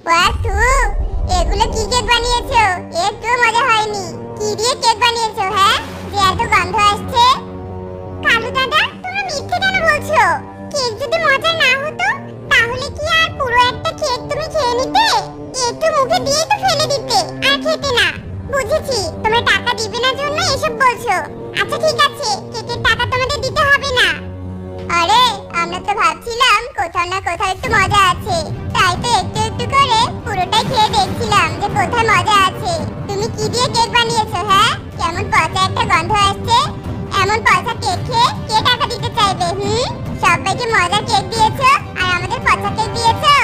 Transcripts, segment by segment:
ওয়াতু, এগুলো কি কেক বানিয়েছো? একটু মজা হয়নি। কি দিয়ে কেক বানিয়েছো হ্যাঁ, যে এত গন্ধ আসছে? কালু দাদা, তুমি মিথ্যে কেন বলছো? কেক যদি মজা না হতো তাহলে কি আর পুরো একটা কেক তুমি খেয়ে নিতে? একটু মুখে দিয়েই তো ফেলে দিতে, আর খেতে না। বুঝেছি, তোমরা টাকা দিবে না জন্য এসব বলছো। আচ্ছা ঠিক আছে, কেকের টাকা তোমাদের দিতে হবে না। আরে, আমরা তো ভাবছিলাম কোথাও না কোথাও একটু মজা আছে, তাই তো একটু একটু করে পুরোটাই খেয়ে দেখছিলাম যে কোথায় মজা আছে। তুমি কি দিয়ে কেক বানিয়েছো হ্যাঁ? কেমন পচা একটা গন্ধ আসছে। এমন পচা কেক খেয়ে কে টাকা দিতে চাইবে? সবাইকে মজার কেক দিয়েছো আর আমাদের পচা কেক দিয়েছো।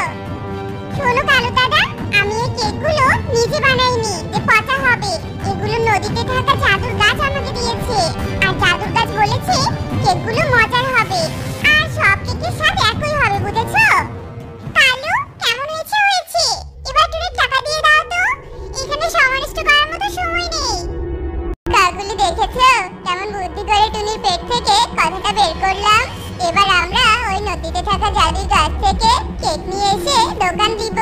শোনো কালু দাদা, আমি এই কেকগুলো নিজে বানাইনি যে পচা হবে। এগুলো নদীতে থাকা জাদুর গাছ আমাকে দিয়েছে, আর জাদুর গাছ বলেছে কেকগুলো মজার হবে আর সব কেকের স্বাদ একই হবে, বুঝেছো? কালু, কেমন হয়েছে? হয়েছে, এবার তুমি টাকা দিয়ে দাও তো। এখানে সমালোচনা করার মতো সময় নেই। কাকুলি, দেখেছো কেমন বুদ্ধি করে টুনির পেট থেকে কথাটা বের করলাম? এবার আমরা ওই নদীতে থাকা জাদুর গাছ থেকে কেক নিয়ে এসে দোকান দিব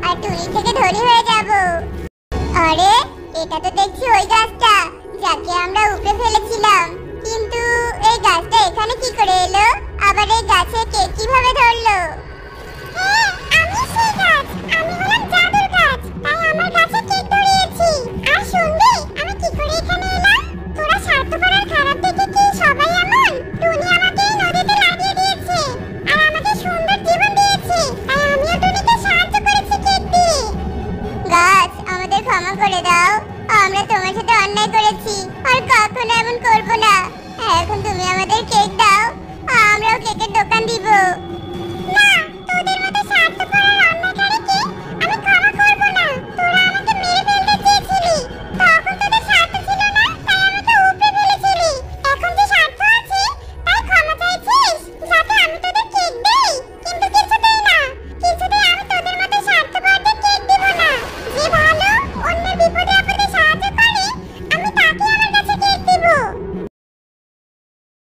আর টুনি থেকে ধনী হয়ে যাব। আরে, এটা তো দেখছি ওই গাছ